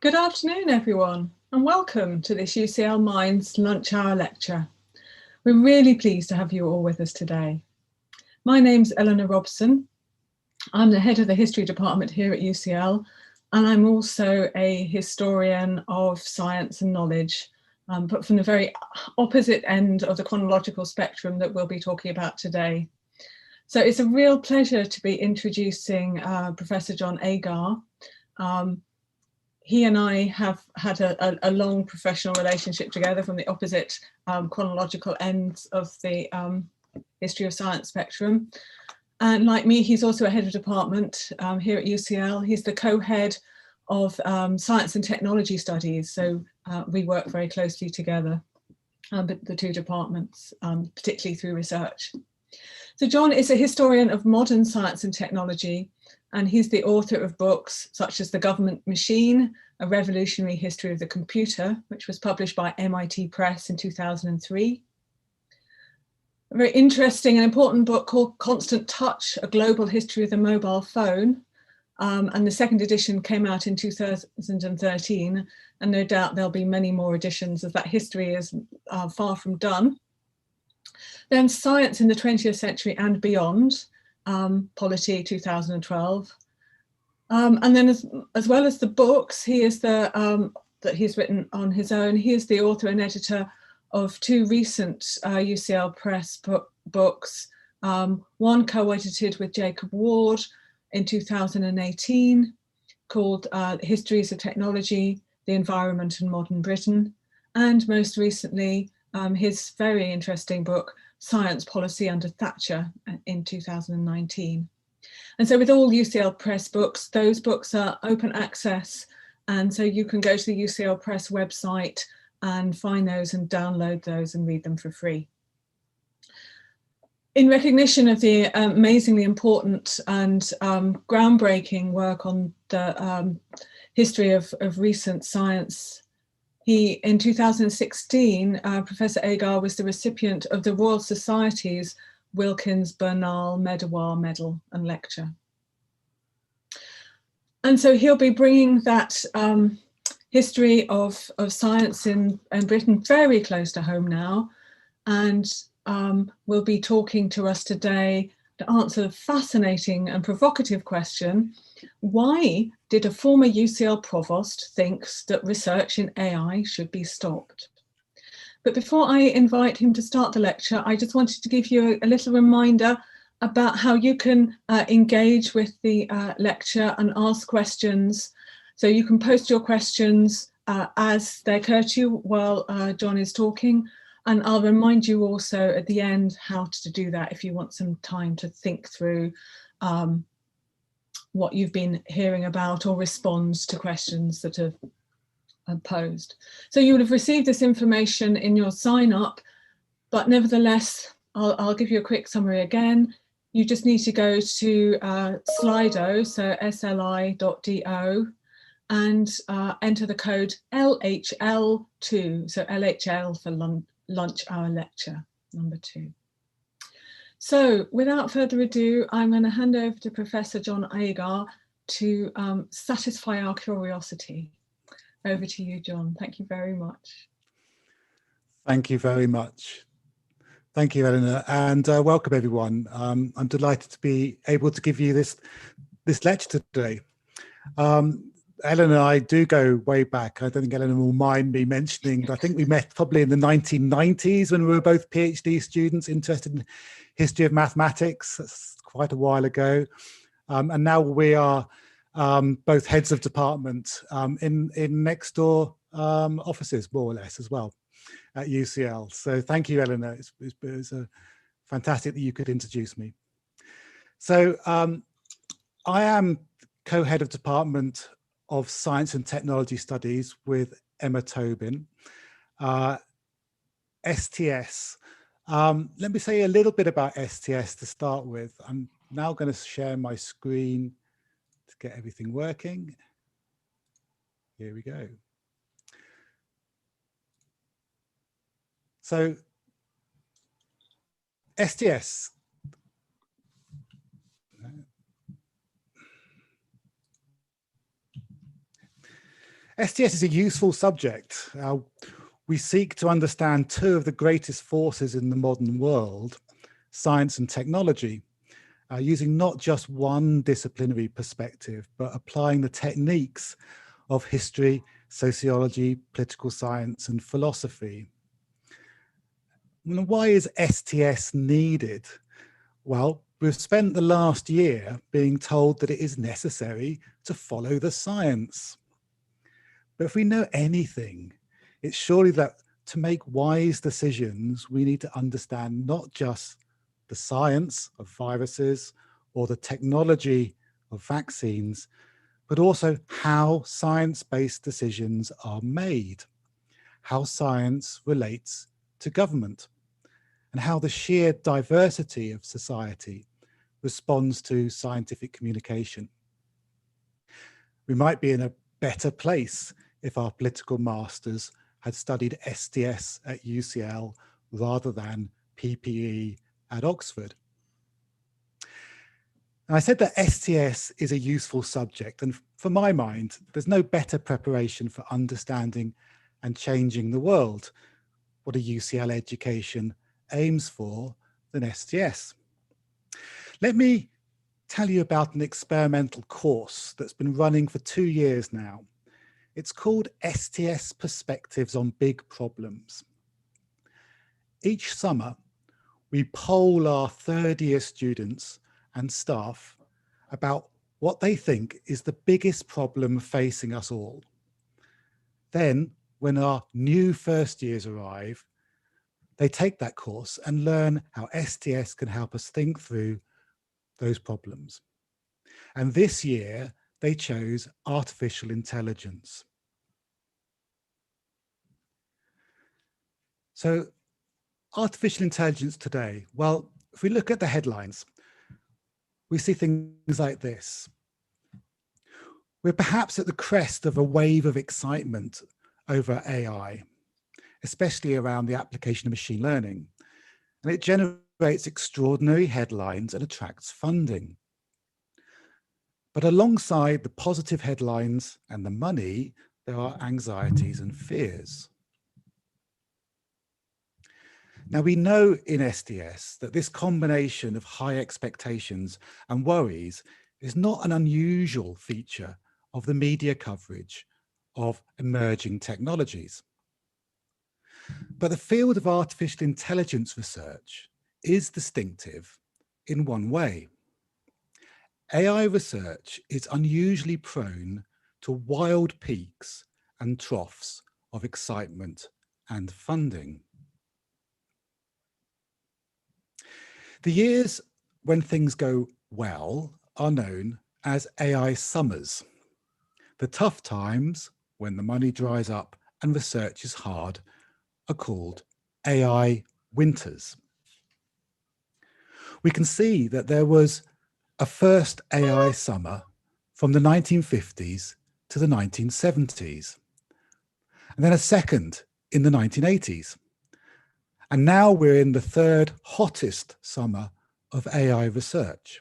Good afternoon, everyone, and welcome to this UCL Minds Lunch Hour lecture. We're really pleased to have you all with us today. My name's Eleanor Robson. I'm the head of the history department here at UCL, and I'm also a historian of science and knowledge, but from the very opposite end of the chronological spectrum that we'll be talking about today. So it's a real pleasure to be introducing Professor John Agar. He and I have had a long professional relationship together from the opposite chronological ends of the history of science spectrum. And like me, he's also a head of department here at UCL. He's the co-head of science and technology studies. So we work very closely together, the two departments, particularly through research. So John is a historian of modern science and technology, and he's the author of books such as The Government Machine, A Revolutionary History of the Computer, which was published by MIT Press in 2003. A very interesting and important book called Constant Touch, A Global History of the Mobile Phone. And the second edition came out in 2013, and no doubt there'll be many more editions as that history is far from done. Then Science in the 20th Century and Beyond, Polity 2012. And then as well as the books, he is that he's written on his own, he is the author and editor of two recent UCL Press books, one co-edited with Jacob Ward in 2018 called Histories of Technology, the Environment and Modern Britain, and most recently his very interesting book, Science Policy Under Thatcher in 2019. And so with all UCL Press books, those books are open access. And so you can go to the UCL Press website and find those and download those and read them for free. In recognition of the amazingly important and groundbreaking work on the history of recent science, in 2016, Professor Agar was the recipient of the Royal Society's Wilkins Bernal Medawar Medal and Lecture. And so he'll be bringing that history of science in Britain very close to home now, and will be talking to us today to answer a fascinating and provocative question: why did a former UCL Provost think that research in AI should be stopped? But before I invite him to start the lecture, I just wanted to give you a little reminder about how you can engage with the lecture and ask questions. So you can post your questions as they occur to you while John is talking. And I'll remind you also at the end how to do that if you want some time to think through what you've been hearing about or respond to questions that have posed. So you would have received this information in your sign up, but nevertheless, I'll give you a quick summary again. You just need to go to Slido, so sli.do, and enter the code LHL2, so LHL for Lunch Hour Lecture number 2. So without further ado, I'm going to hand over to Professor John Agar to satisfy our curiosity. Over to you, John. Thank you very much. Thank you very much. Thank you, Eleanor, and welcome everyone. I'm delighted to be able to give you this lecture today. Eleanor and I do go way back. I don't think Eleanor will mind me mentioning, but I think we met probably in the 1990s when we were both PhD students interested in history of mathematics. That's quite a while ago. And now we are both heads of department in next door offices, more or less, as well at UCL. So thank you, Eleanor. It's fantastic that you could introduce me. So I am co-head of department of Science and Technology Studies with Emma Tobin. STS. Let me say a little bit about STS to start with. I'm now going to share my screen to get everything working. Here we go. So STS. STS is a useful subject. We seek to understand two of the greatest forces in the modern world, science and technology, using not just one disciplinary perspective, but applying the techniques of history, sociology, political science, and philosophy. And why is STS needed? Well, we've spent the last year being told that it is necessary to follow the science. But if we know anything, it's surely that to make wise decisions, we need to understand not just the science of viruses or the technology of vaccines, but also how science-based decisions are made, how science relates to government, and how the sheer diversity of society responds to scientific communication. We might be in a better place if our political masters had studied STS at UCL rather than PPE at Oxford. And I said that STS is a useful subject, and for my mind, there's no better preparation for understanding and changing the world, what a UCL education aims for, than STS. Let me tell you about an experimental course that's been running for 2 years now. It's called STS Perspectives on Big Problems. Each summer, we poll our third-year students and staff about what they think is the biggest problem facing us all. Then, when our new first years arrive, they take that course and learn how STS can help us think through those problems. And this year, they chose artificial intelligence. So, artificial intelligence today, well, if we look at the headlines, we see things like this. We're perhaps at the crest of a wave of excitement over AI, especially around the application of machine learning. And it generates extraordinary headlines and attracts funding. But alongside the positive headlines and the money, there are anxieties and fears. Now, we know in STS that this combination of high expectations and worries is not an unusual feature of the media coverage of emerging technologies. But the field of artificial intelligence research is distinctive in one way. AI research is unusually prone to wild peaks and troughs of excitement and funding. The years when things go well are known as AI summers. The tough times, when the money dries up and research is hard, are called AI winters. We can see that there was a first AI summer from the 1950s to the 1970s, and then a second in the 1980s. And now we're in the third hottest summer of AI research.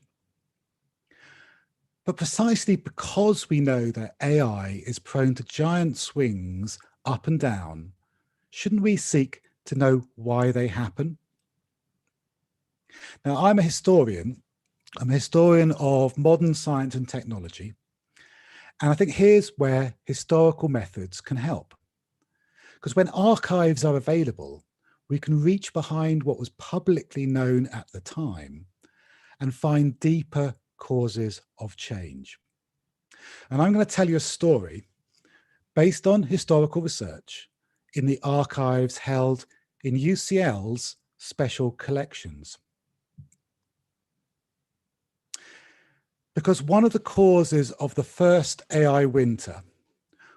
But precisely because we know that AI is prone to giant swings up and down, shouldn't we seek to know why they happen? Now, I'm a historian. I'm a historian of modern science and technology. And I think here's where historical methods can help. Because when archives are available, we can reach behind what was publicly known at the time and find deeper causes of change. And I'm going to tell you a story based on historical research in the archives held in UCL's Special Collections. Because one of the causes of the first AI winter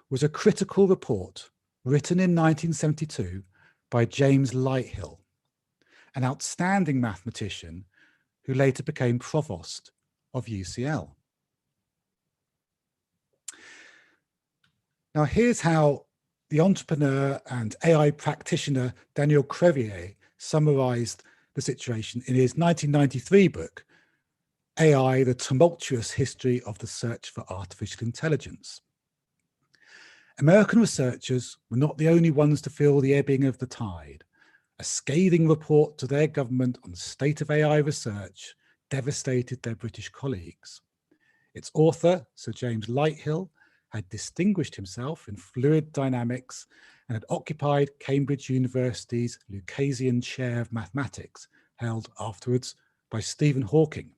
was a critical report written in 1972 by James Lighthill, an outstanding mathematician who later became Provost of UCL. Now, here's how the entrepreneur and AI practitioner Daniel Crevier summarized the situation in his 1993 book, AI, The Tumultuous History of the Search for Artificial Intelligence. American researchers were not the only ones to feel the ebbing of the tide. A scathing report to their government on the state of AI research devastated their British colleagues. Its author, Sir James Lighthill, had distinguished himself in fluid dynamics and had occupied Cambridge University's Lucasian Chair of Mathematics, held afterwards by Stephen Hawking.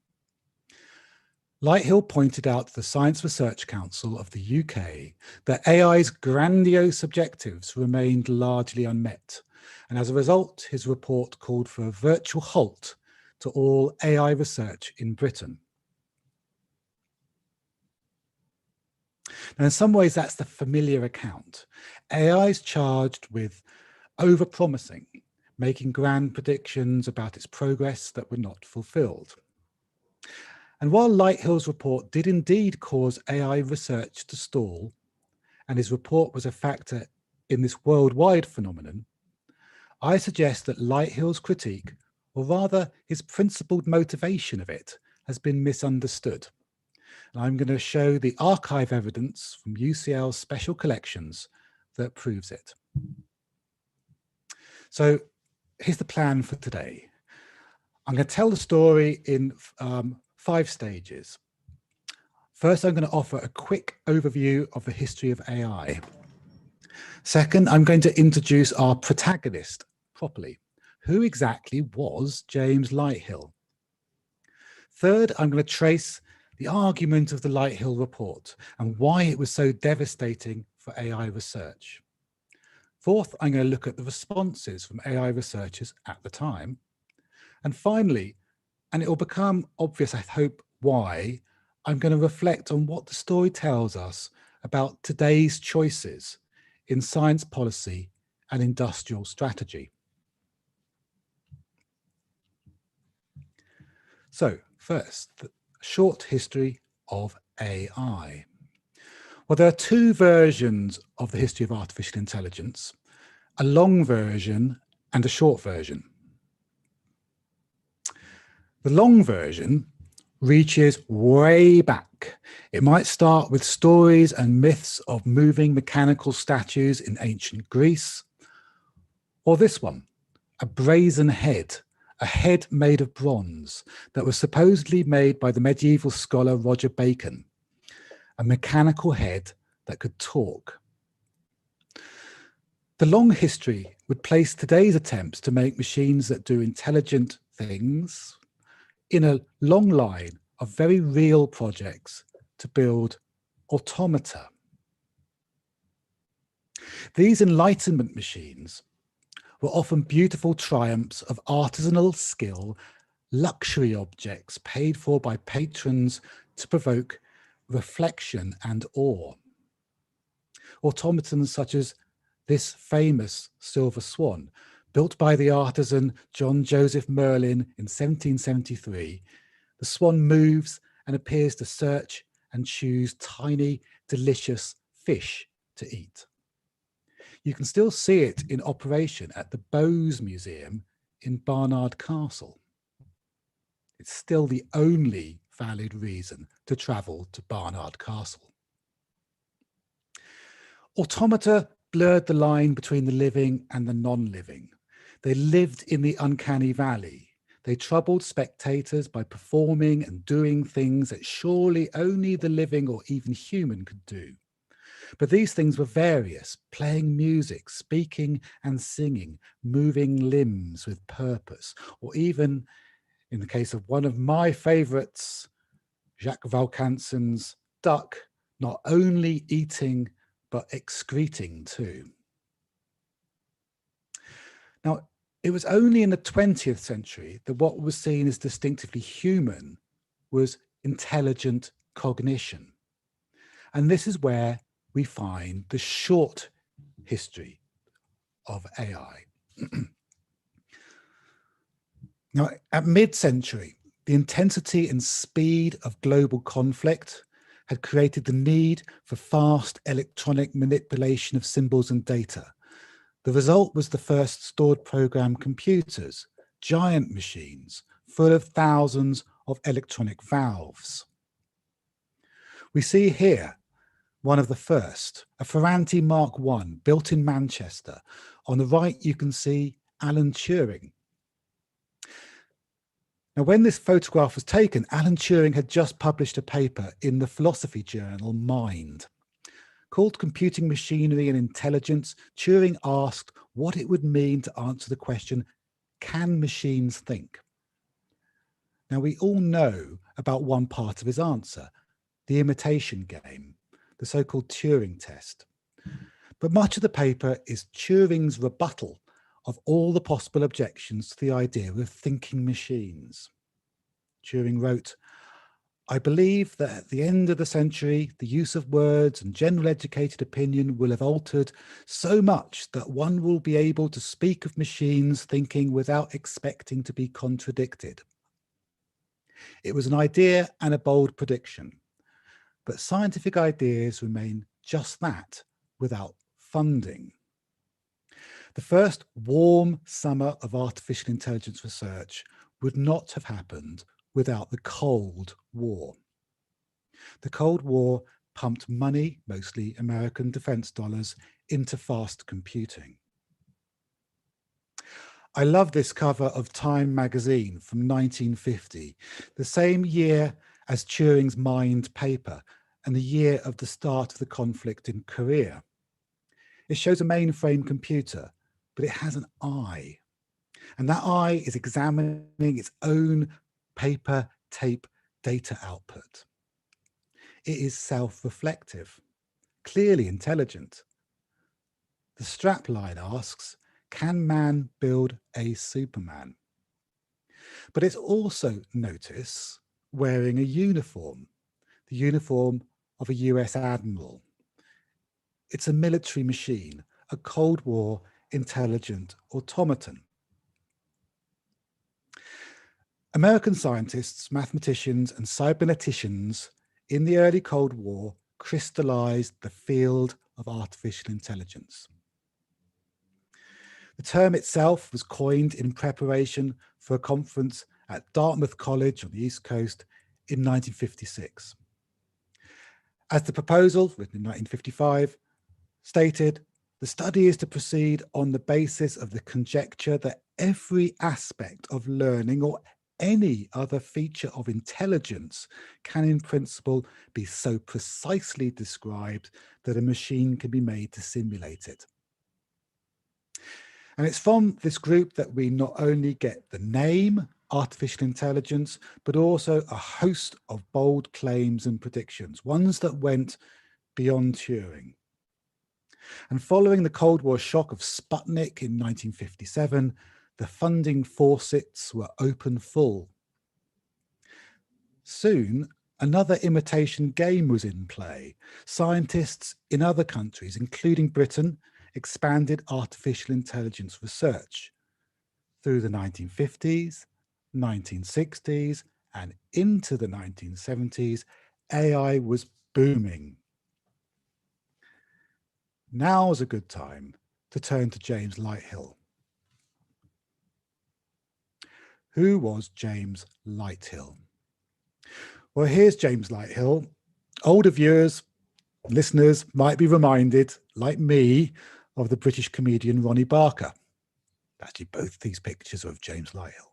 Lighthill pointed out to the Science Research Council of the UK that AI's grandiose objectives remained largely unmet, and as a result, his report called for a virtual halt to all AI research in Britain. Now, in some ways, that's the familiar account. AI is charged with over-promising, making grand predictions about its progress that were not fulfilled. And while Lighthill's report did indeed cause AI research to stall, and his report was a factor in this worldwide phenomenon, I suggest that Lighthill's critique, or rather his principled motivation of it, has been misunderstood. And I'm going to show the archive evidence from UCL Special Collections that proves it. So here's the plan for today. I'm going to tell the story in 5 stages. First, I'm going to offer a quick overview of the history of AI. Second, I'm going to introduce our protagonist properly. Who exactly was James Lighthill? Third, I'm going to trace the argument of the Lighthill report and why it was so devastating for AI research. Fourth, I'm going to look at the responses from AI researchers at the time. And finally, and it will become obvious, I hope, why, I'm going to reflect on what the story tells us about today's choices in science policy and industrial strategy. So first, the short history of AI. Well, there are 2 versions of the history of artificial intelligence, a long version and a short version. The long version reaches way back. It might start with stories and myths of moving mechanical statues in ancient Greece, or this one, a brazen head, a head made of bronze that was supposedly made by the medieval scholar Roger Bacon, a mechanical head that could talk. The long history would place today's attempts to make machines that do intelligent things in a long line of very real projects to build automata. These Enlightenment machines were often beautiful triumphs of artisanal skill, luxury objects paid for by patrons to provoke reflection and awe. Automatons such as this famous silver swan, built by the artisan John Joseph Merlin in 1773, the swan moves and appears to search and choose tiny, delicious fish to eat. You can still see it in operation at the Bowes Museum in Barnard Castle. It's still the only valid reason to travel to Barnard Castle. Automata blurred the line between the living and the non-living. They lived in the uncanny valley. They troubled spectators by performing and doing things that surely only the living or even human could do. But these things were various, playing music, speaking and singing, moving limbs with purpose, or even, in the case of one of my favourites, Jacques Valcansen's duck, not only eating, but excreting too. Now, it was only in the 20th century that what was seen as distinctively human was intelligent cognition. And this is where we find the short history of AI. Now, at mid-century, the intensity and speed of global conflict had created the need for fast electronic manipulation of symbols and data. The result was the first stored program computers, giant machines full of thousands of electronic valves. We see here one of the first, a Ferranti Mark I, built in Manchester. On the right, you can see Alan Turing. Now, when this photograph was taken, Alan Turing had just published a paper in the philosophy journal Mind. Called Computing Machinery and Intelligence, Turing asked what it would mean to answer the question, can machines think? Now, we all know about one part of his answer, the imitation game, the so-called Turing test. But much of the paper is Turing's rebuttal of all the possible objections to the idea of thinking machines. Turing wrote, I believe that at the end of the century, the use of words and general educated opinion will have altered so much that one will be able to speak of machines thinking without expecting to be contradicted. It was an idea and a bold prediction, but scientific ideas remain just that, without funding. The first warm summer of artificial intelligence research would not have happened without the Cold War. The Cold War pumped money, mostly American defense dollars, into fast computing. I love this cover of Time magazine from 1950, the same year as Turing's Mind paper and the year of the start of the conflict in Korea. It shows a mainframe computer, but it has an eye. And that eye is examining its own paper tape data output. It is self-reflective, clearly intelligent. The strapline asks, can man build a Superman? But it's also, notice, wearing a uniform, the uniform of a US admiral. It's a military machine, a Cold War intelligent automaton. American scientists, mathematicians, and cyberneticians in the early Cold War crystallized the field of artificial intelligence. The term itself was coined in preparation for a conference at Dartmouth College on the East Coast in 1956. As the proposal, written in 1955, stated, the study is to proceed on the basis of the conjecture that every aspect of learning or any other feature of intelligence can in principle be so precisely described that a machine can be made to simulate it. And it's from this group that we not only get the name artificial intelligence, but also a host of bold claims and predictions, ones that went beyond Turing. And following the Cold War shock of Sputnik in 1957, the funding faucets were open full. Soon, another imitation game was in play. Scientists in other countries, including Britain, expanded artificial intelligence research. Through the 1950s, 1960s, and into the 1970s, AI was booming. Now is a good time to turn to James Lighthill. Who was James Lighthill? Well, here's James Lighthill. Older viewers, listeners might be reminded, like me, of the British comedian Ronnie Barker. Actually, both these pictures are of James Lighthill.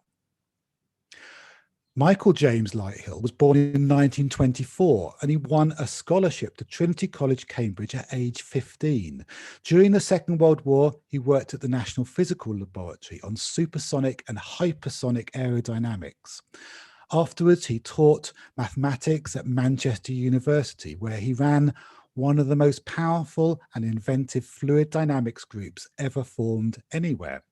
Michael James Lighthill was born in 1924 and he won a scholarship to Trinity College, Cambridge at age 15. During the Second World War, he worked at the National Physical Laboratory on supersonic and hypersonic aerodynamics. Afterwards, he taught mathematics at Manchester University, where he ran one of the most powerful and inventive fluid dynamics groups ever formed anywhere.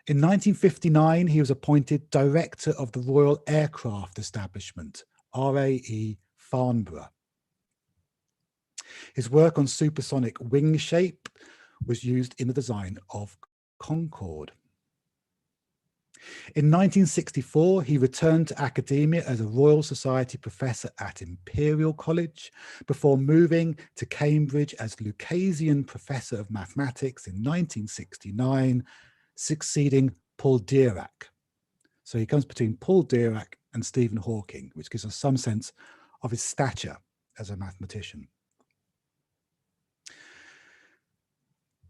In 1959, he was appointed Director of the Royal Aircraft Establishment, RAE Farnborough. His work on supersonic wing shape was used in the design of Concorde. In 1964, he returned to academia as a Royal Society professor at Imperial College before moving to Cambridge as Lucasian Professor of Mathematics in 1969, succeeding Paul Dirac. So he comes between Paul Dirac and Stephen Hawking, which gives us some sense of his stature as a mathematician.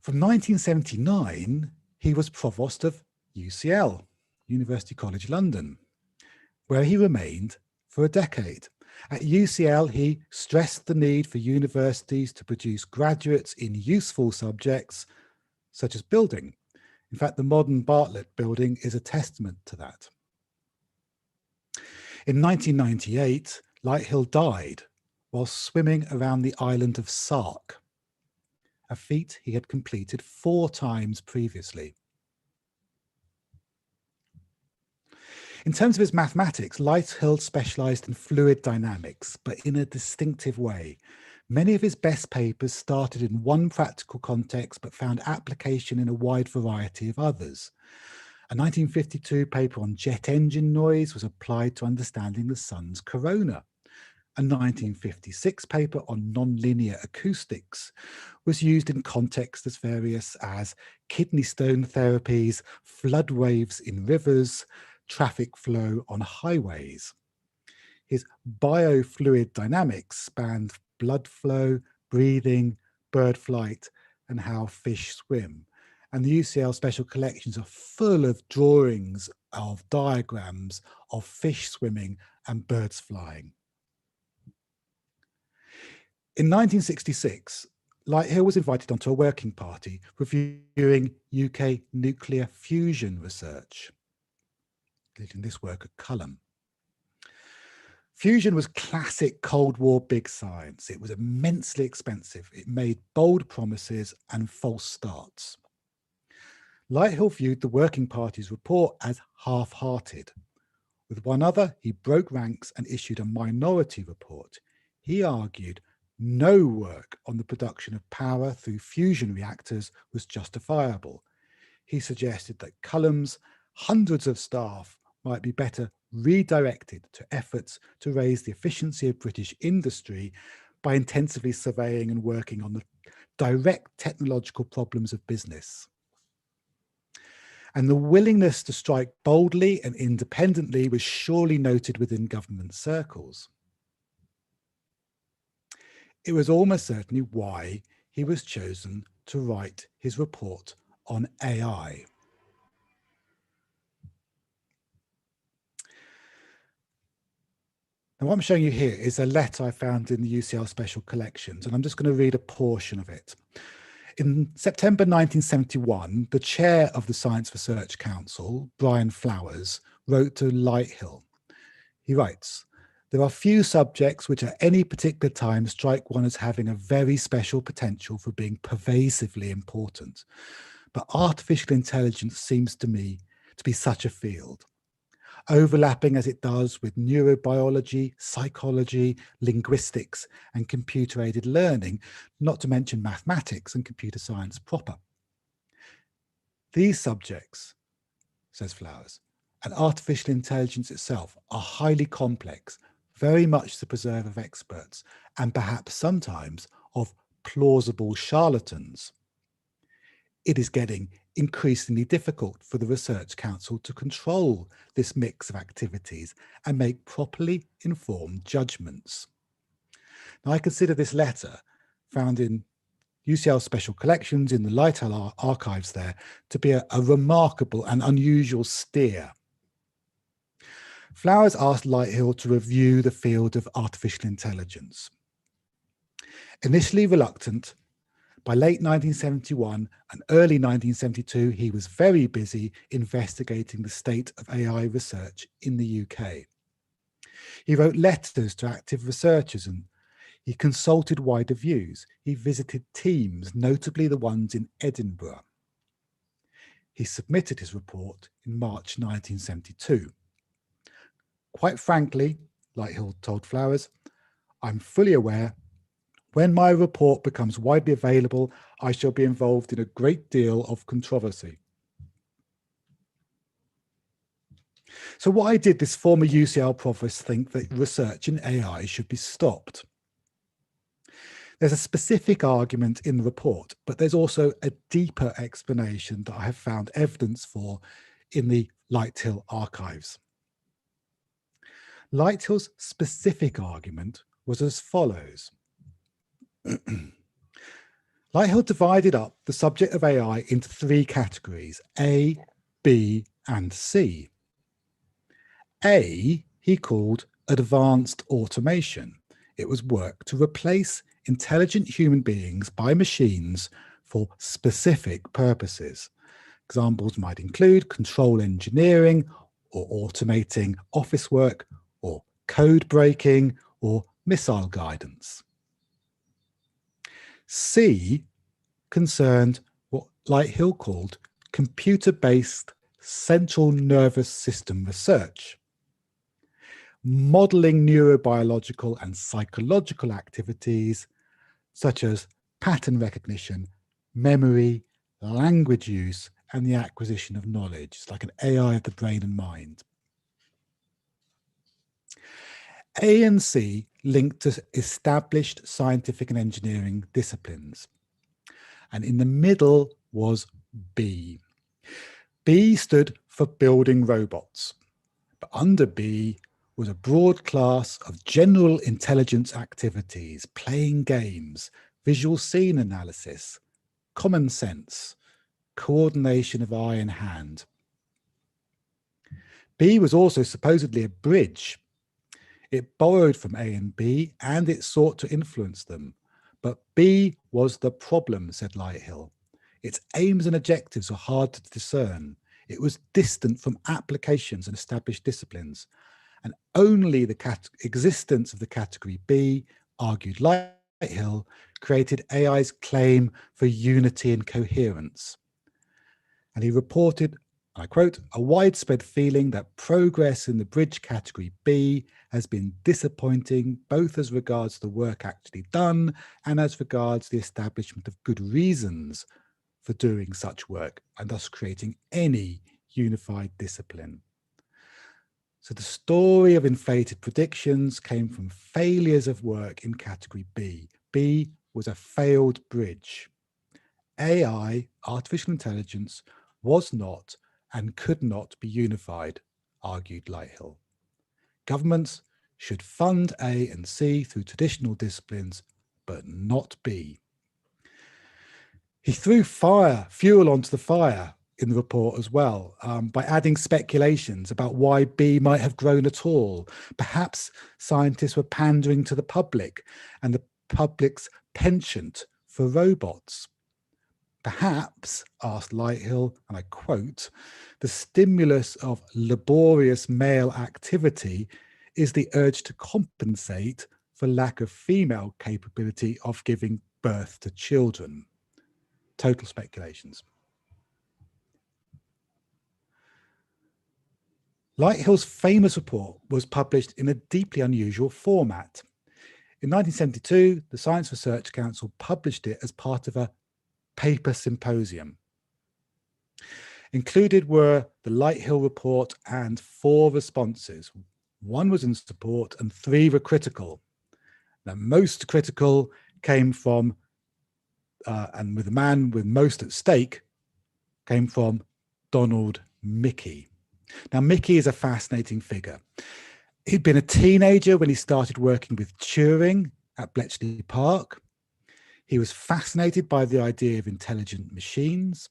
From 1979, he was Provost of UCL, University College London, where he remained for a decade. At UCL, he stressed the need for universities to produce graduates in useful subjects, such as building. In fact, the modern Bartlett building is a testament to that. In 1998, Lighthill died while swimming around the island of Sark, a feat he had completed 4 times previously. In terms of his mathematics, Lighthill specialised in fluid dynamics, but in a distinctive way. Many of his best papers started in one practical context, but found application in a wide variety of others. A 1952 paper on jet engine noise was applied to understanding the sun's corona. A 1956 paper on nonlinear acoustics was used in contexts as various as kidney stone therapies, flood waves in rivers, traffic flow on highways. His biofluid dynamics spanned blood flow, breathing, bird flight, and how fish swim. And the UCL Special Collections are full of drawings of diagrams of fish swimming and birds flying. In 1966, Lighthill was invited onto a working party reviewing UK nuclear fusion research, leading this work at Culham. Fusion was classic Cold War big science. It was immensely expensive. It made bold promises and false starts. Lighthill viewed the working party's report as half-hearted. With one other, he broke ranks and issued a minority report. He argued no work on the production of power through fusion reactors was justifiable. He suggested that Culham's hundreds of staff might be better redirected to efforts to raise the efficiency of British industry by intensively surveying and working on the direct technological problems of business. And the willingness to strike boldly and independently was surely noted within government circles. It was almost certainly why he was chosen to write his report on AI. Now, what I'm showing you here is a letter I found in the UCL Special Collections, and I'm just going to read a portion of it. In September 1971, the chair of the Science Research Council, Brian Flowers, wrote to Lighthill. He writes, "There are few subjects which at any particular time strike one as having a very special potential for being pervasively important. But artificial intelligence seems to me to be such a field, overlapping as it does with neurobiology, psychology, linguistics, and computer-aided learning, not to mention mathematics and computer science proper. These subjects," says Flowers, "and artificial intelligence itself are highly complex, very much the preserve of experts, and perhaps sometimes of plausible charlatans. It is getting increasingly difficult for the Research Council to control this mix of activities and make properly informed judgments." Now, I consider this letter, found in UCL Special Collections in the Lighthill archives there, to be a remarkable and unusual steer. Flowers asked Lighthill to review the field of artificial intelligence. Initially reluctant, by late 1971 and early 1972, he was very busy investigating the state of AI research in the UK. He wrote letters to active researchers and he consulted wider views. He visited teams, notably the ones in Edinburgh. He submitted his report in March 1972. "Quite frankly," Lighthill told Flowers, "I'm fully aware when my report becomes widely available, I shall be involved in a great deal of controversy." So why did this former UCL Provost think that research in AI should be stopped? There's a specific argument in the report, but there's also a deeper explanation that I have found evidence for in the Lighthill archives. Lighthill's specific argument was as follows. Lighthill divided up the subject of AI into 3 categories, A, B, and C. A, he called advanced automation. It was work to replace intelligent human beings by machines for specific purposes. Examples might include control engineering, or automating office work, or code breaking, or missile guidance. C concerned what Lighthill called computer-based central nervous system research, modeling neurobiological and psychological activities such as pattern recognition, memory, language use, and the acquisition of knowledge. It's like an AI of the brain and mind. A and C linked to established scientific and engineering disciplines. And in the middle was B. B stood for building robots. But under B was a broad class of general intelligence activities, playing games, visual scene analysis, common sense, coordination of eye and hand. B was also supposedly a bridge. It borrowed from A and B, and it sought to influence them. But B was the problem, said Lighthill. Its aims and objectives were hard to discern. It was distant from applications and established disciplines. And only the existence of the category B, argued Lighthill, created AI's claim for unity and coherence. And he reported, I quote, a widespread feeling that progress in the bridge category B has been disappointing, both as regards the work actually done and as regards the establishment of good reasons for doing such work, and thus creating any unified discipline. So the story of inflated predictions came from failures of work in category B. B was a failed bridge. AI, artificial intelligence, was not and could not be unified, argued Lighthill. Governments should fund A and C through traditional disciplines, but not B. He threw fuel onto the fire in the report as well, by adding speculations about why B might have grown at all. Perhaps scientists were pandering to the public and the public's penchant for robots. Perhaps, asked Lighthill, and I quote, the stimulus of laborious male activity is the urge to compensate for lack of female capability of giving birth to children. Total speculations. Lighthill's famous report was published in a deeply unusual format. In 1972, the Science Research Council published it as part of a paper symposium. Included were the Lighthill report and 4 responses. 1 was in support and 3 were critical. The most critical came from, and with the man with most at stake, came from Donald Mickey. Now, Mickey is a fascinating figure. He'd been a teenager when he started working with Turing at Bletchley Park. He was fascinated by the idea of intelligent machines.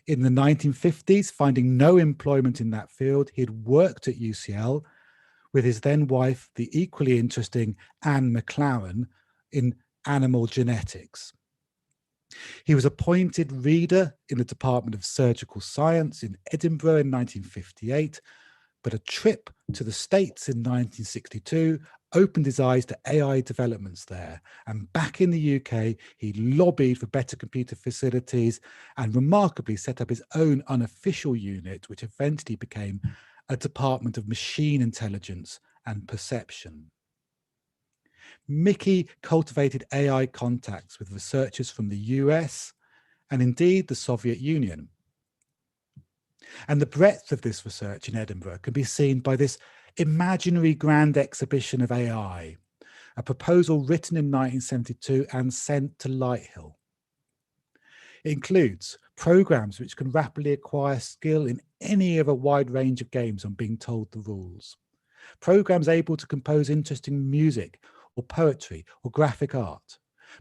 In the 1950s, finding no employment in that field, he had worked at UCL with his then wife, the equally interesting Anne McLaren, in animal genetics. He was appointed reader in the Department of Surgical Science in Edinburgh in 1958, but a trip to the States in 1962 opened his eyes to AI developments there. And back in the UK, he lobbied for better computer facilities and remarkably set up his own unofficial unit, which eventually became a Department of Machine Intelligence and Perception. Mickey cultivated AI contacts with researchers from the US and indeed the Soviet Union. And the breadth of this research in Edinburgh can be seen by this imaginary grand exhibition of AI, a proposal written in 1972 and sent to Lighthill. It includes programs which can rapidly acquire skill in any of a wide range of games on being told the rules, programs able to compose interesting music or poetry or graphic art.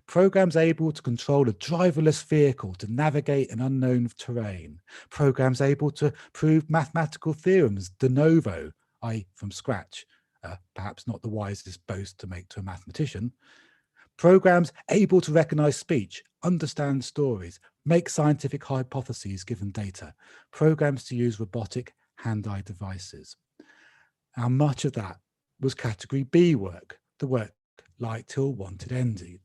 Programs able to control a driverless vehicle to navigate an unknown terrain. Programs able to prove mathematical theorems de novo, i.e. from scratch, perhaps not the wisest boast to make to a mathematician. Programs able to recognize speech, understand stories, make scientific hypotheses given data. Programs to use robotic hand-eye devices. Now, much of that was category B work, the work Lighthill wanted ended.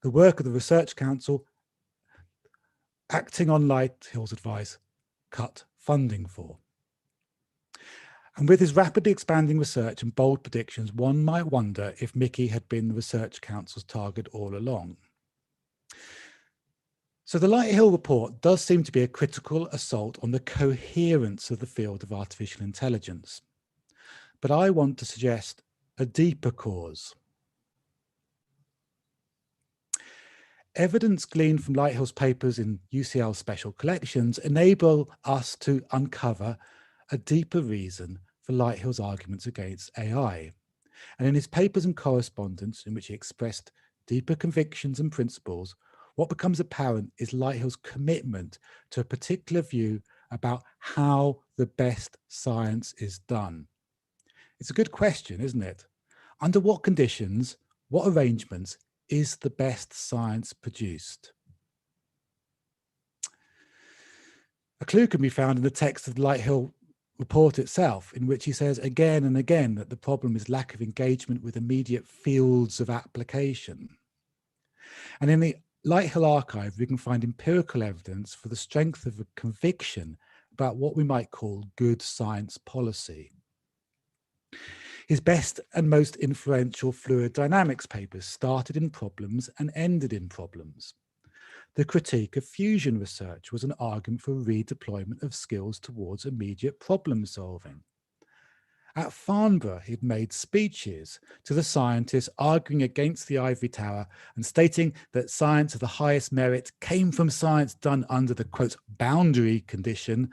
The work of the Research Council, acting on Lighthill's advice, cut funding for. And with his rapidly expanding research and bold predictions, one might wonder if Mickey had been the Research Council's target all along. So the Lighthill report does seem to be a critical assault on the coherence of the field of artificial intelligence. But I want to suggest a deeper cause. Evidence gleaned from Lighthill's papers in UCL Special Collections enable us to uncover a deeper reason for Lighthill's arguments against AI. And in his papers and correspondence, in which he expressed deeper convictions and principles, what becomes apparent is Lighthill's commitment to a particular view about how the best science is done. It's a good question, isn't it? Under what conditions, what arrangements is the best science produced? A clue can be found in the text of the Lighthill report itself, in which he says again and again that the problem is lack of engagement with immediate fields of application. And in the Lighthill archive, we can find empirical evidence for the strength of a conviction about what we might call good science policy. His best and most influential fluid dynamics papers started in problems and ended in problems. The critique of fusion research was an argument for redeployment of skills towards immediate problem solving. At Farnborough, he'd made speeches to the scientists arguing against the ivory tower and stating that science of the highest merit came from science done under the, quote, boundary condition,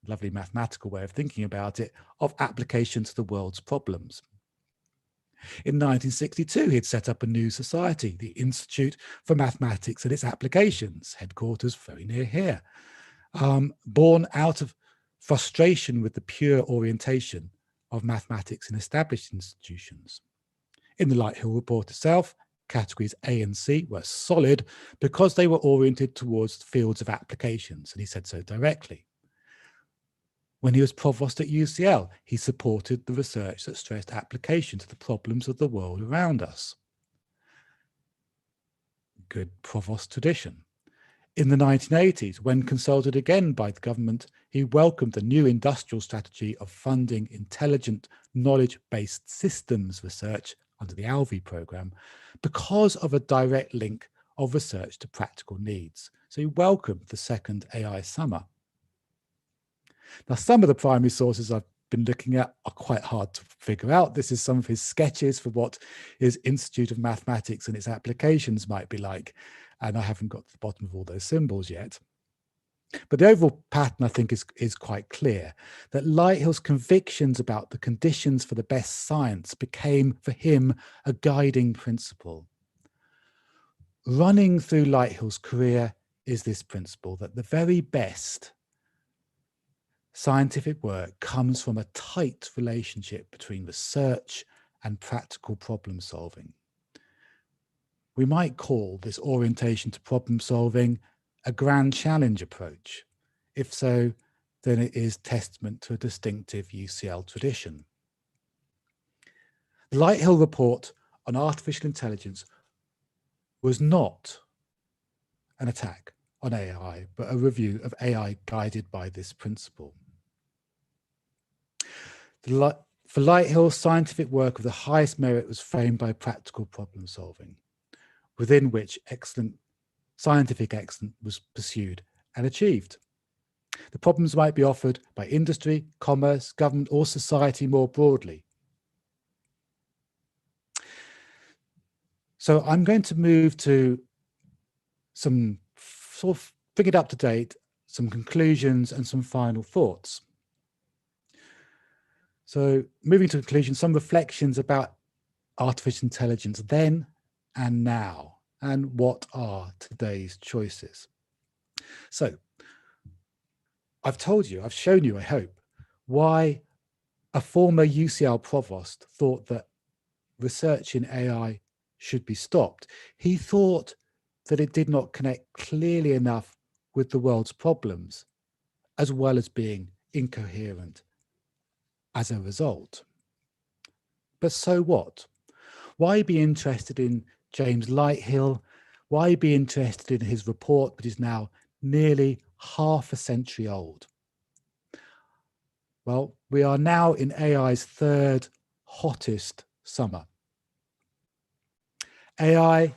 lovely mathematical way of thinking about it, of application to the world's problems. In 1962, he'd set up a new society, the Institute for Mathematics and its Applications, headquarters very near here, born out of frustration with the pure orientation of mathematics in established institutions. In the Lighthill report itself, categories A and C were solid because they were oriented towards fields of applications, and he said so directly. When he was Provost at UCL, he supported the research that stressed application to the problems of the world around us. Good Provost tradition. In the 1980s, when consulted again by the government, he welcomed the new industrial strategy of funding intelligent, knowledge-based systems research under the ALVI programme because of a direct link of research to practical needs. So he welcomed the second AI summer. Now, some of the primary sources I've been looking at are quite hard to figure out. This is some of his sketches for what his Institute of Mathematics and its applications might be like. And I haven't got to the bottom of all those symbols yet. But the overall pattern, I think, is quite clear, that Lighthill's convictions about the conditions for the best science became, for him, a guiding principle. Running through Lighthill's career is this principle, that the very best scientific work comes from a tight relationship between research and practical problem solving. We might call this orientation to problem solving a grand challenge approach. If so, then it is testament to a distinctive UCL tradition. The Lighthill report on artificial intelligence was not an attack on AI, but a review of AI guided by this principle. For Lighthill, scientific work of the highest merit was framed by practical problem solving, within which scientific excellence was pursued and achieved. The problems might be offered by industry, commerce, government, or society more broadly. So I'm going to move to some sort of bring it up to date, some conclusions and some final thoughts. So moving to conclusion, some reflections about artificial intelligence then and now, and what are today's choices? So I've told you, I've shown you, I hope, why a former UCL Provost thought that research in AI should be stopped. He thought that it did not connect clearly enough with the world's problems, as well as being incoherent as a result. But so what? Why be interested in James Lighthill? Why be interested in his report, which is now nearly half a century old? Well, we are now in AI's third hottest summer. AI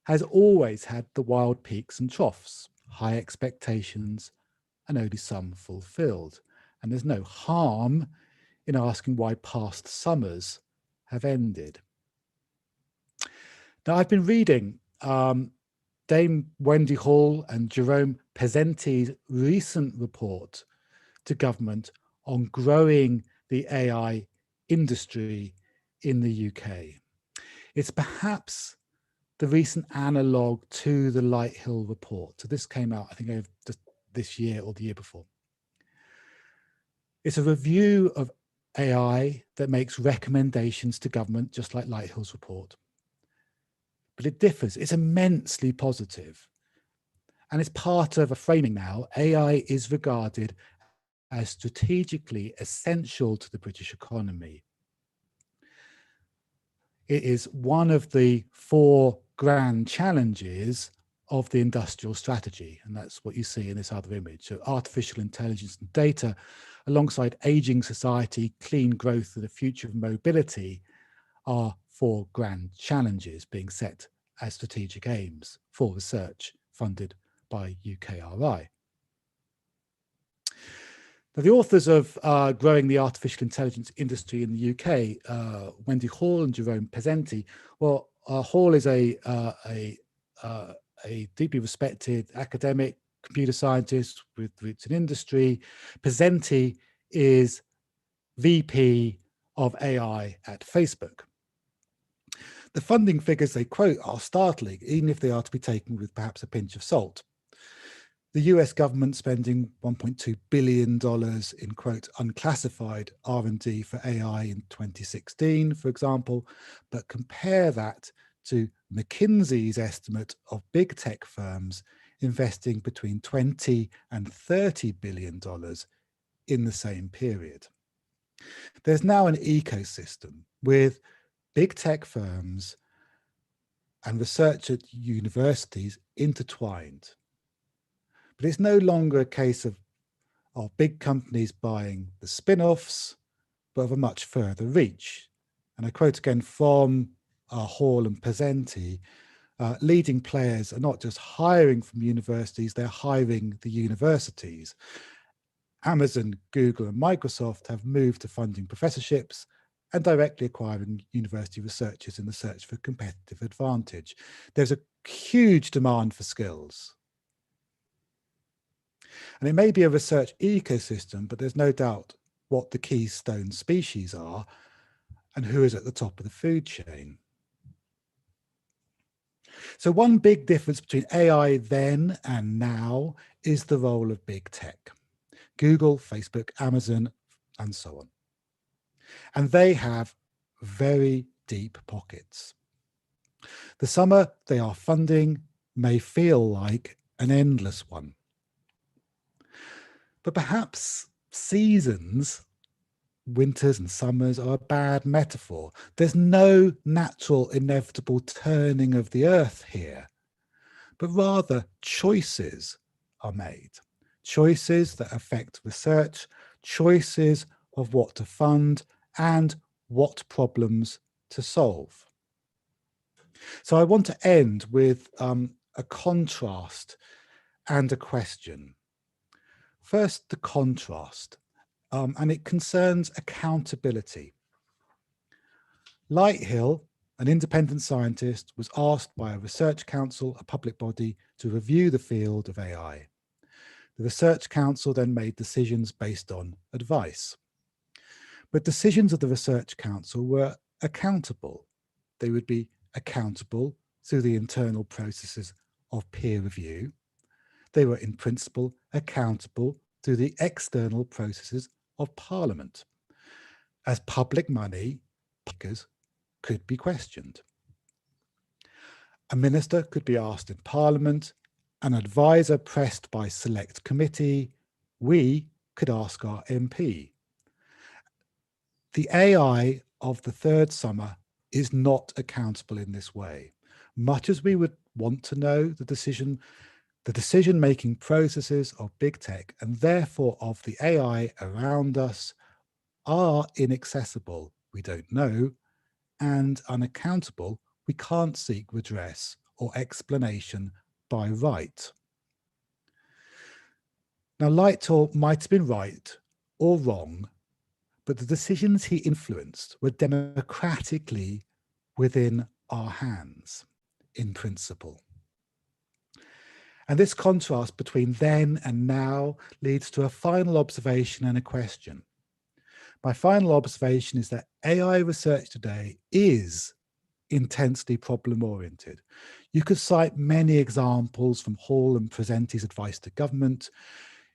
has always had the wild peaks and troughs, high expectations, and only some fulfilled. And there's no harm in asking why past summers have ended. Now, I've been reading Dame Wendy Hall and Jerome Pezzenti's recent report to government on growing the AI industry in the UK. It's perhaps the recent analogue to the Lighthill report. So this came out, I think, this year or the year before. It's a review of AI that makes recommendations to government, just like Lighthill's report. But it differs. It's immensely positive. And it's part of a framing now. AI is regarded as strategically essential to the British economy. It is one of the 4 grand challenges of the industrial strategy. And that's what you see in this other image. So artificial intelligence and data, alongside aging society, clean growth, and the future of mobility, are 4 grand challenges being set as strategic aims for research funded by UKRI. Now, the authors of Growing the Artificial Intelligence Industry in the UK, Wendy Hall and Jerome Pezzenti, well, Hall is a deeply respected academic computer scientist with roots in industry. Pezzenti is VP of AI at Facebook. The funding figures they quote are startling, even if they are to be taken with perhaps a pinch of salt. The US government spending $1.2 billion in, quote, unclassified R&D for AI in 2016, for example, but compare that to McKinsey's estimate of big tech firms investing between $20 and $30 billion in the same period. There's now an ecosystem with big tech firms and research at universities intertwined. But it's no longer a case of big companies buying the spin-offs, but of a much further reach. And I quote again from Hall and Pezzenti, leading players are not just hiring from universities, they're hiring the universities. Amazon, Google, and Microsoft have moved to funding professorships and directly acquiring university researchers in the search for competitive advantage. There's a huge demand for skills. And it may be a research ecosystem, but there's no doubt what the keystone species are and who is at the top of the food chain. So one big difference between AI then and now is the role of big tech. Google, Facebook, Amazon, and so on. And they have very deep pockets. The summer they are funding may feel like an endless one. But perhaps seasons, winters and summers, are a bad metaphor. There's no natural, inevitable turning of the earth here, but rather choices are made. Choices that affect research, choices of what to fund and what problems to solve. So I want to end with a contrast and a question. First, the contrast, and it concerns accountability. Lighthill, an independent scientist, was asked by a research council, a public body, to review the field of AI. The research council then made decisions based on advice. But decisions of the research council were accountable. they would be accountable through the internal processes of peer review. They were in principle accountable through the external processes of Parliament, as public money could be questioned. A minister could be asked in Parliament, an advisor pressed by select committee, we could ask our MP. The AI of the third summer is not accountable in this way. Much as we would want to know the decision-making processes of big tech, and therefore of the AI around us, are inaccessible, we don't know, and unaccountable, we can't seek redress or explanation by right. Now, Lighthill might have been right or wrong, but the decisions he influenced were democratically within our hands, in principle. And this contrast between then and now leads to a final observation and a question. My final observation is that AI research today is intensely problem-oriented. You could cite many examples from Hall and Presenti's advice to government.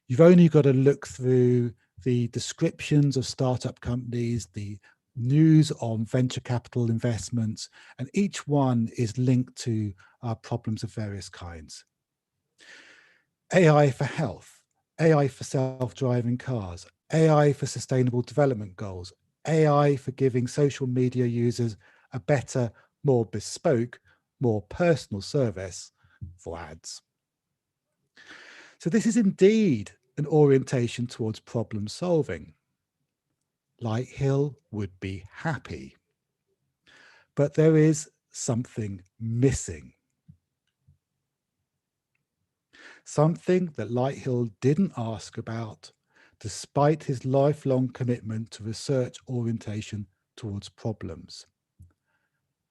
You've only got to look through the descriptions of startup companies, the news on venture capital investments, and each one is linked to problems of various kinds. AI for health, AI for self-driving cars, AI for sustainable development goals, AI for giving social media users a better, more bespoke, more personal service for ads. So this is indeed an orientation towards problem solving. Lighthill would be happy, but there is something missing. Something that Lighthill didn't ask about, despite his lifelong commitment to research orientation towards problems.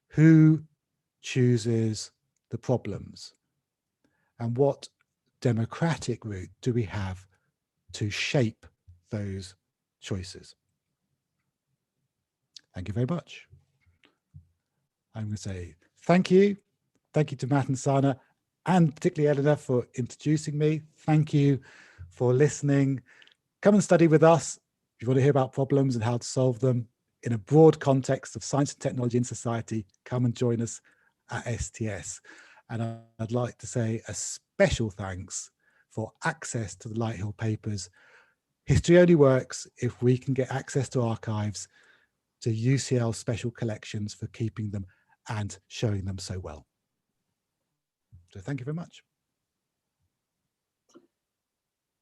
Who chooses the problems? And what democratic route do we have to shape those choices? Thank you very much. I'm going to say thank you. Thank you to Matt and Sana, and particularly Eleanor, for introducing me. Thank you for listening. Come and study with us if you want to hear about problems and how to solve them in a broad context of science and technology in society. Come and join us at STS. And I'd like to say a special thanks for access to the Lighthill papers. History only works if we can get access to archives, to UCL Special Collections for keeping them and showing them so well. So thank you very much.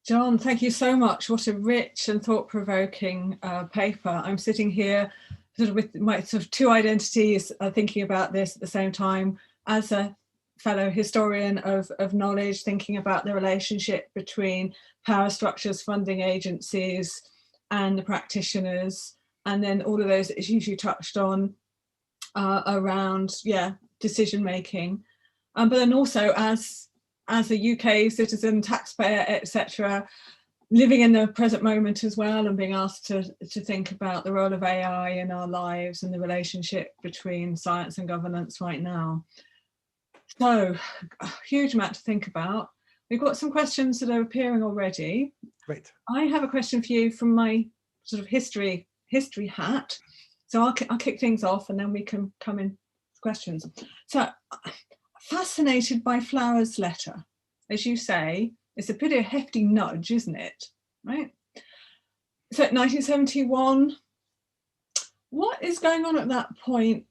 John, thank you so much. What a rich and thought-provoking paper. I'm sitting here sort of with my sort of two identities, thinking about this at the same time as a fellow historian of knowledge, thinking about the relationship between power structures, funding agencies, and the practitioners, and then all of those issues you touched on around, decision making, but then also as a UK citizen, taxpayer, etc., living in the present moment as well, and being asked to think about the role of AI in our lives and the relationship between science and governance right now. So a huge amount to think about. We've got some questions that are appearing already. Great. I have a question for you from my sort of history hat. So I'll kick things off and then we can come in with questions. So, fascinated by Flower's letter. As you say, it's a pretty hefty nudge, isn't it? Right? So 1971, what is going on at that point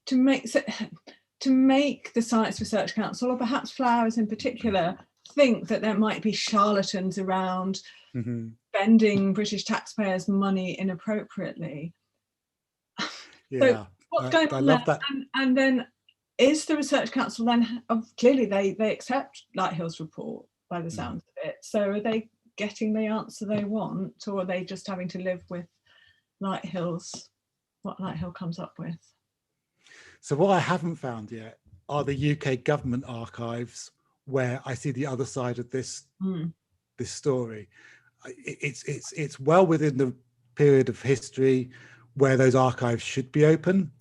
to make the Science Research Council, or perhaps Flowers in particular, think that there might be charlatans around spending British taxpayers' money inappropriately? Yeah, so what's going on I love that. And then is the Research Council then, clearly they accept Lighthill's report by the sounds of it, so are they getting the answer they want, or are they just having to live with what Lighthill comes up with? So what I haven't found yet are the UK government archives, where I see the other side of this this story. It's well within the period of history where those archives should be open,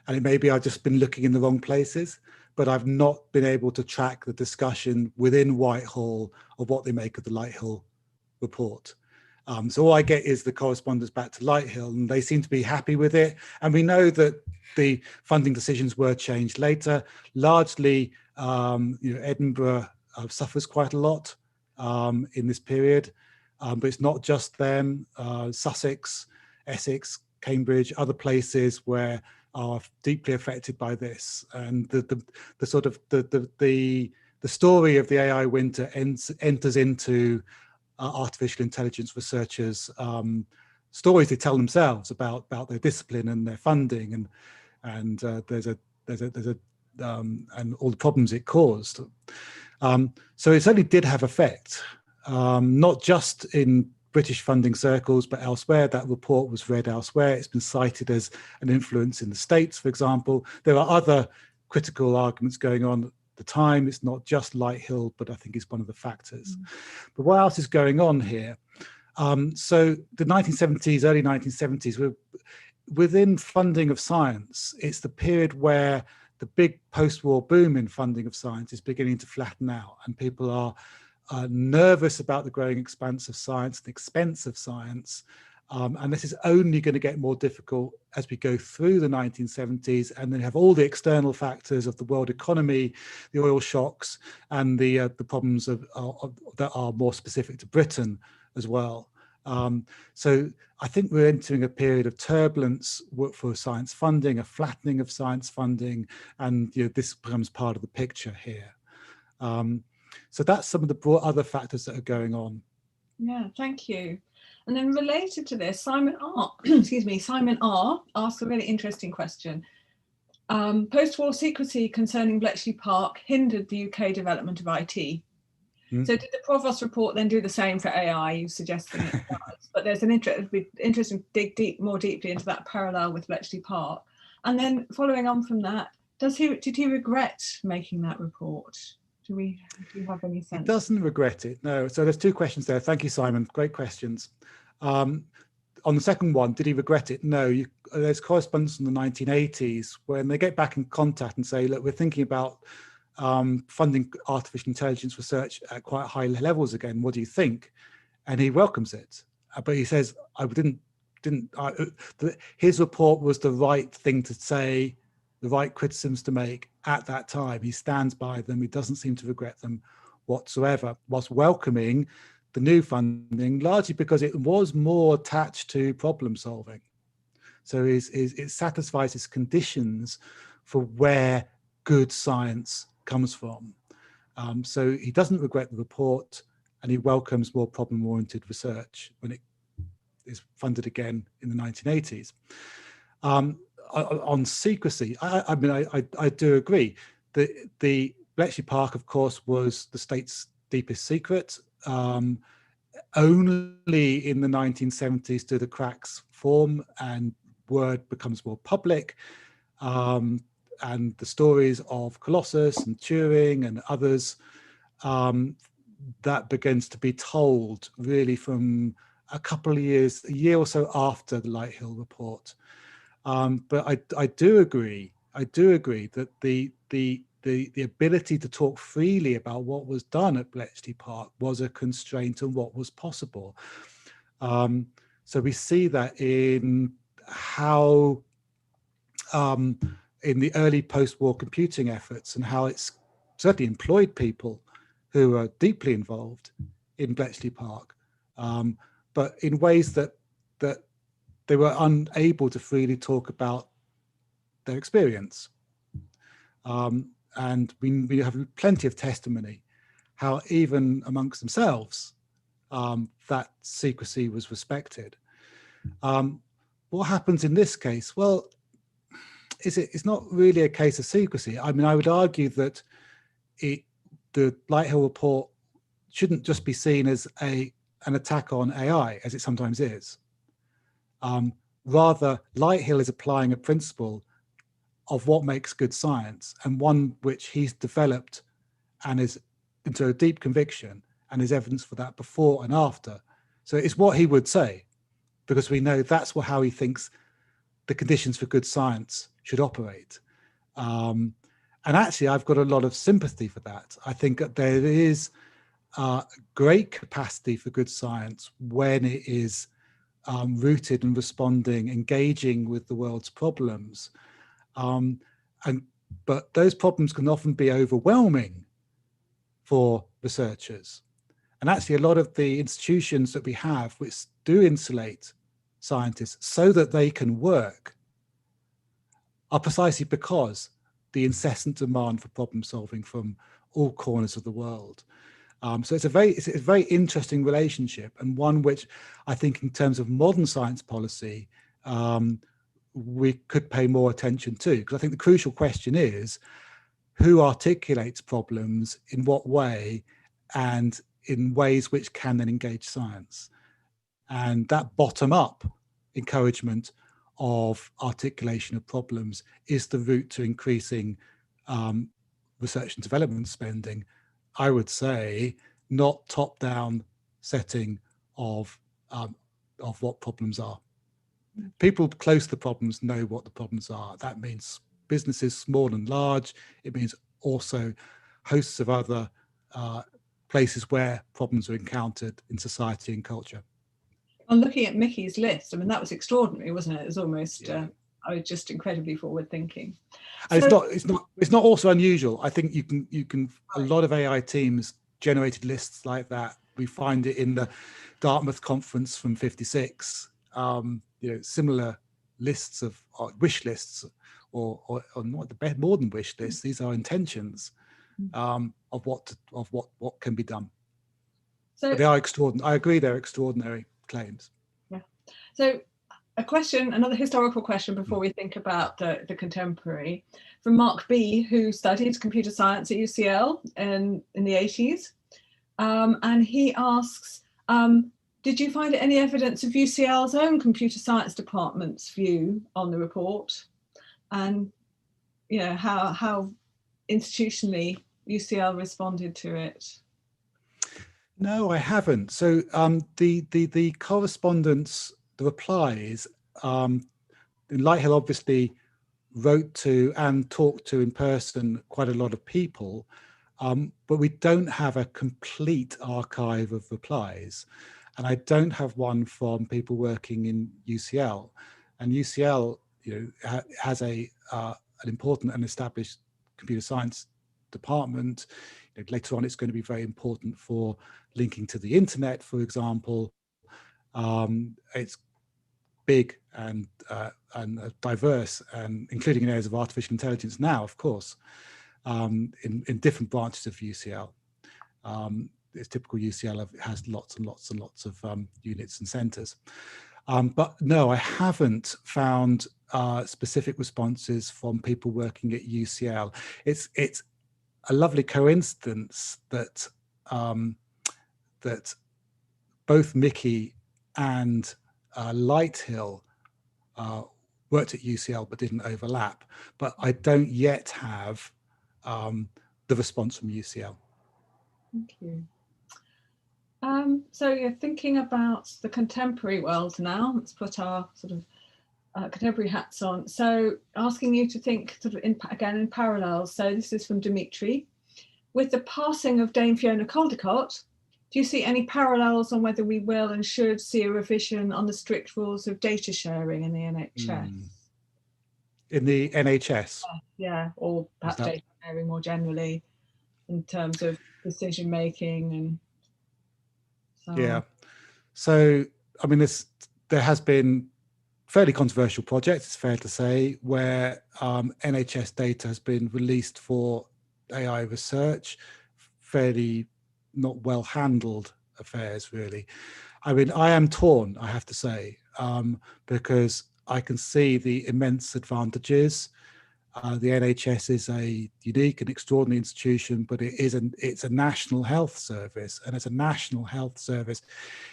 And it may be I've just been looking in the wrong places, but I've not been able to track the discussion within Whitehall of what they make of the Lighthill report. So all I get is the correspondence back to Lighthill, and they seem to be happy with it. And we know that the funding decisions were changed later. Largely, Edinburgh suffers quite a lot in this period, but it's not just them. Sussex, Essex, Cambridge, other places where are deeply affected by this, and the story of the AI winter enters into artificial intelligence researchers' stories they tell themselves about their discipline and their funding, and all the problems it caused. So it certainly did have effect, not just in British funding circles, but elsewhere. That report was read elsewhere. It's been cited as an influence in the States, for example. There are other critical arguments going on at the time. It's not just Lighthill, but I think it's one of the factors. But what else is going on here? So the 1970s, early 1970s, within funding of science, it's the period where the big post-war boom in funding of science is beginning to flatten out, and people are nervous about the growing expanse of science, the expense of science, and this is only going to get more difficult as we go through the 1970s, and then have all the external factors of the world economy, the oil shocks, and the problems that are more specific to Britain as well. So I think we're entering a period of turbulence for science funding, a flattening of science funding, and this becomes part of the picture here. So that's some of the other factors that are going on. Yeah, thank you. And then related to this, Simon R. Simon R. asks a really interesting question. Post-war secrecy concerning Bletchley Park hindered the UK development of IT. So did the Provost report then do the same for AI? You suggesting it does, but there's an interesting dig more deeply into that parallel with Bletchley Park. And then following on from that, did he regret making that report? Do you have any sense? He doesn't regret it, no. So there's two questions there. Thank you, Simon. Great questions. On the second one, did he regret it? No. There's correspondence in the 1980s when they get back in contact and say, look, we're thinking about funding artificial intelligence research at quite high levels again. What do you think? And he welcomes it, but he says, his report was the right thing to say, the right criticisms to make at that time. He stands by them. He doesn't seem to regret them whatsoever, whilst welcoming the new funding, largely because it was more attached to problem solving. So it satisfies its conditions for where good science comes from. So he doesn't regret the report, and he welcomes more problem-oriented research when it is funded again in the 1980s. On secrecy, I do agree that the Bletchley Park, of course, was the state's deepest secret. Only in the 1970s do the cracks form and word becomes more public. And the stories of Colossus and Turing and others, that begins to be told really from a year or so after the Lighthill report. But I do agree that the ability to talk freely about what was done at Bletchley Park was a constraint on what was possible. So we see that in how in the early post-war computing efforts, and how it's certainly employed people who are deeply involved in Bletchley Park, but in ways that they were unable to freely talk about their experience. And we have plenty of testimony how even amongst themselves, that secrecy was respected. What happens in this case? Well, it's not really a case of secrecy. I mean, I would argue that the Lighthill report shouldn't just be seen as an attack on AI, as it sometimes is. Rather, Lighthill is applying a principle of what makes good science, and one which he's developed and is into a deep conviction, and is evidence for that before and after. So it's what he would say, because we know that's how he thinks the conditions for good science should operate. And actually, I've got a lot of sympathy for that. I think that there is great capacity for good science when it is rooted in responding, engaging with the world's problems. But those problems can often be overwhelming for researchers. And actually, a lot of the institutions that we have which do insulate scientists so that they can work are precisely because the incessant demand for problem solving from all corners of the world. So it's a very interesting relationship, and one which I think in terms of modern science policy, we could pay more attention to, because I think the crucial question is who articulates problems in what way and in ways which can then engage science. And that bottom-up encouragement of articulation of problems is the route to increasing research and development spending, I would say, not top-down setting of what problems are. People close to the problems know what the problems are. That means businesses, small and large. It means also hosts of other places where problems are encountered in society and culture. I'm looking at Mickey's list. I mean, that was extraordinary, wasn't it? It was almost, I was just incredibly forward thinking. And so, it's not also unusual. I think you can a lot of AI teams generated lists like that. We find it in the Dartmouth conference from '56. Similar lists of wish lists, or not more than wish lists. These are intentions of what can be done. So but they are extraordinary. I agree, they're extraordinary claims. Yeah. So a question, another historical question before we think about the contemporary, from Mark B, who studied computer science at UCL in the 80s. And he asks, did you find any evidence of UCL's own computer science department's view on the report? And how institutionally UCL responded to it? No, I haven't. So the correspondence, the replies, Lighthill obviously wrote to and talked to in person quite a lot of people, but we don't have a complete archive of replies. And I don't have one from people working in UCL. And UCL has an important and established computer science department. Later on, it's going to be very important for linking to the internet, for example. It's big and diverse, and including in areas of artificial intelligence now, of course, in different branches of UCL. It's typical UCL has lots and lots and lots of units and centres. But no, I haven't found specific responses from people working at UCL. It's a lovely coincidence that that both Mickey and Lighthill worked at UCL but didn't overlap. But I don't yet have the response from UCL. Thank you. So you're thinking about the contemporary world now. Let's put our sort of contemporary hats on. So asking you to think sort of again in parallels. So this is from Dimitri. With the passing of Dame Fiona Caldicott, do you see any parallels on whether we will and should see a revision on the strict rules of data sharing in the NHS? In the NHS? Yeah, or perhaps data sharing more generally in terms of decision making and so on. Yeah. So, I mean, there has been fairly controversial projects, it's fair to say, where NHS data has been released for AI research, fairly not well handled affairs, really. I mean, I am torn, I have to say, because I can see the immense advantages. The NHS is a unique and extraordinary institution, but it's a national health service, and as a national health service,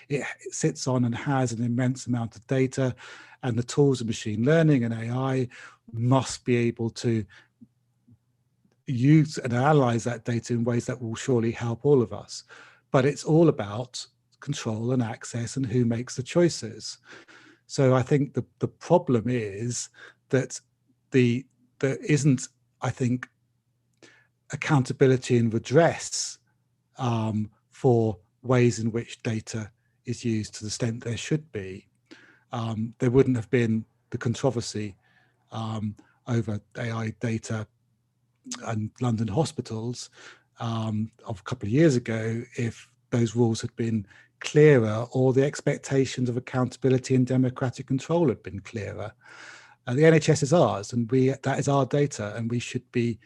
it sits on and has an immense amount of data, and the tools of machine learning and AI must be able to use and analyze that data in ways that will surely help all of us. But it's all about control and access and who makes the choices. So I think the problem is that there isn't, I think, accountability and redress for ways in which data is used to the extent there should be. There wouldn't have been the controversy over AI data and London hospitals of a couple of years ago if those rules had been clearer, or the expectations of accountability and democratic control had been clearer. The NHS is ours, and that is our data, and we should be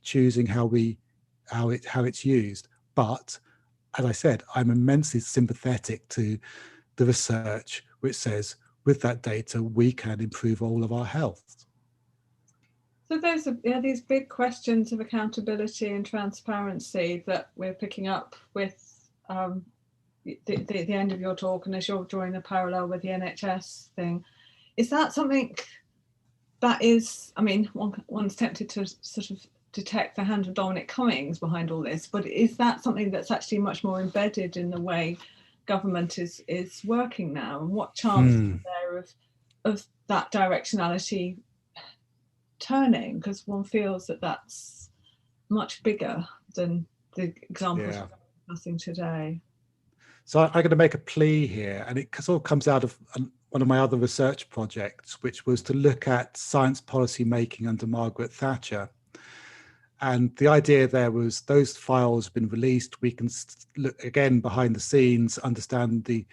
choosing how it's used. But as I said, I'm immensely sympathetic to the research which says with that data we can improve all of our health. So those are these big questions of accountability and transparency that we're picking up with the end of your talk, and as you're drawing the parallel with the NHS thing. Is that something that is, I mean, one's tempted to sort of detect the hand of Dominic Cummings behind all this, but is that something that's actually much more embedded in the way government is working now? And what chance is there of that directionality turning? Because one feels that that's much bigger than the examples we're discussing today. So I'm going to make a plea here, and it sort of comes out of one of my other research projects, which was to look at science policy making under Margaret Thatcher. And the idea there was those files have been released. We can look again behind the scenes, understand the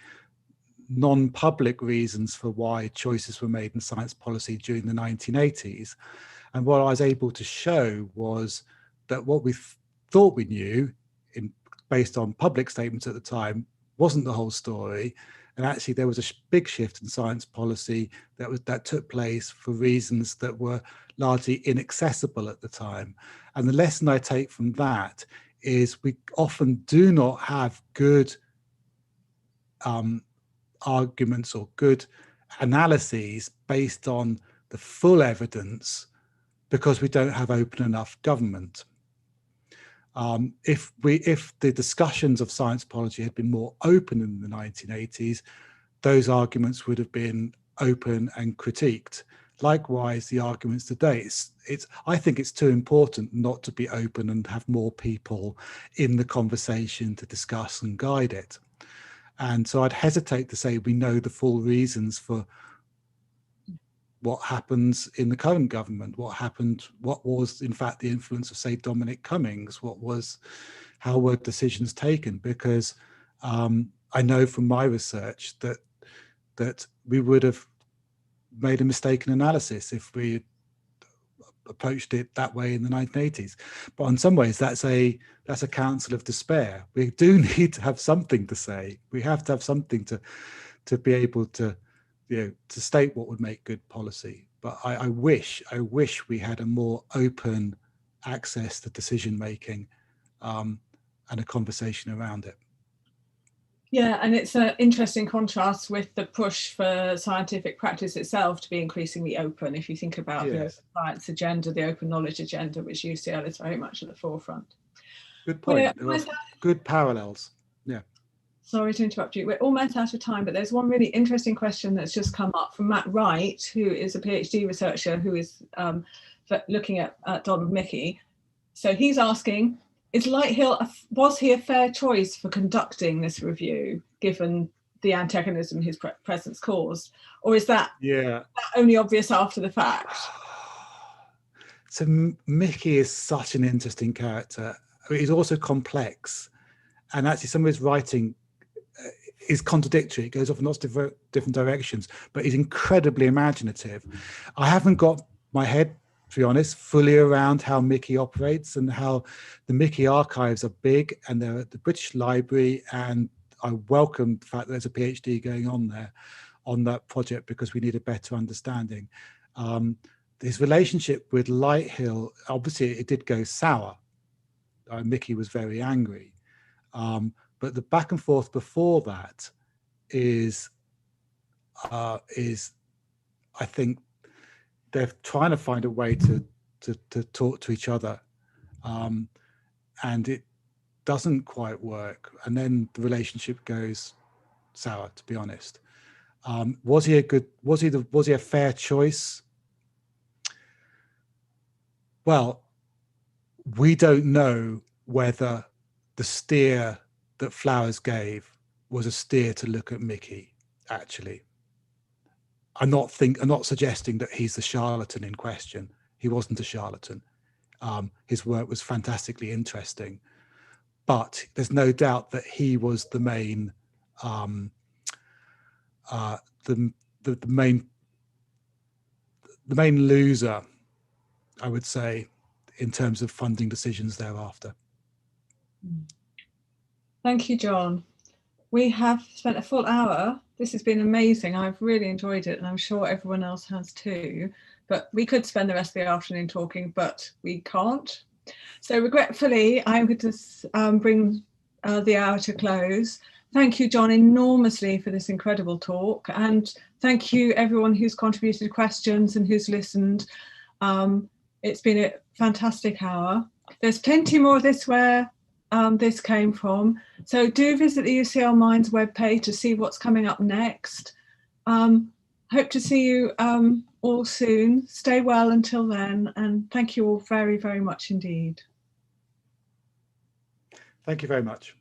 non-public reasons for why choices were made in science policy during the 1980s. And what I was able to show was that what we thought we knew, based on public statements at the time, wasn't the whole story. And actually there was a big shift in science policy that took place for reasons that were largely inaccessible at the time. And the lesson I take from that is we often do not have good arguments or good analyses based on the full evidence because we don't have open enough government. If the discussions of science policy had been more open in the 1980s, those arguments would have been open and critiqued. Likewise, the arguments today, I think it's too important not to be open and have more people in the conversation to discuss and guide it. And so I'd hesitate to say we know the full reasons for what happens in the current government, what was in fact the influence of, say, Dominic Cummings, how were decisions taken? Because I know from my research that we would have made a mistaken analysis if we approached it that way in the 1980s. But in some ways, that's a counsel of despair. We do need to have something to say. We have to have something to be able to to state what would make good policy. But I wish we had a more open access to decision making and a conversation around it. Yeah, and it's an interesting contrast with the push for scientific practice itself to be increasingly open. If you think about the open science agenda, the open knowledge agenda, which UCL is very much at the forefront. Good point. Good parallels. Yeah. Sorry to interrupt you. We're almost out of time, but there's one really interesting question that's just come up from Matt Wright, who is a PhD researcher who is looking at Donald Mickey. So he's asking, was he a fair choice for conducting this review, given the antagonism his presence caused? Or is that only obvious after the fact? So Mickey is such an interesting character. I mean, he's also complex. And actually some of his writing is contradictory. It goes off in lots of different directions, but he's incredibly imaginative. I haven't got my head, to be honest, fully around how Mickey operates and how the Mickey archives are big, and they're at the British Library, and I welcome the fact that there's a PhD going on there on that project because we need a better understanding. His relationship with Lighthill, obviously it did go sour. Mickey was very angry. But the back and forth before that is I think they're trying to find a way to talk to each other, and it doesn't quite work. And then the relationship goes sour, to be honest. Was he a fair choice? Well, we don't know whether the steer that Flowers gave was a steer to look at Mickey, actually. I'm not suggesting that he's the charlatan in question. He wasn't a charlatan. His work was fantastically interesting, but there's no doubt that he was the main the main loser, I would say, in terms of funding decisions thereafter. Thank you, John. We have spent a full hour. This has been amazing. I've really enjoyed it, and I'm sure everyone else has too. But we could spend the rest of the afternoon talking, but we can't. So regretfully, I'm going to bring the hour to close. Thank you, John, enormously for this incredible talk. And thank you, everyone who's contributed questions and who's listened. It's been a fantastic hour. There's plenty more of this where this came from. So do visit the UCL Minds webpage to see what's coming up next. Hope to see you all soon. Stay well until then. And thank you all very, very much indeed. Thank you very much.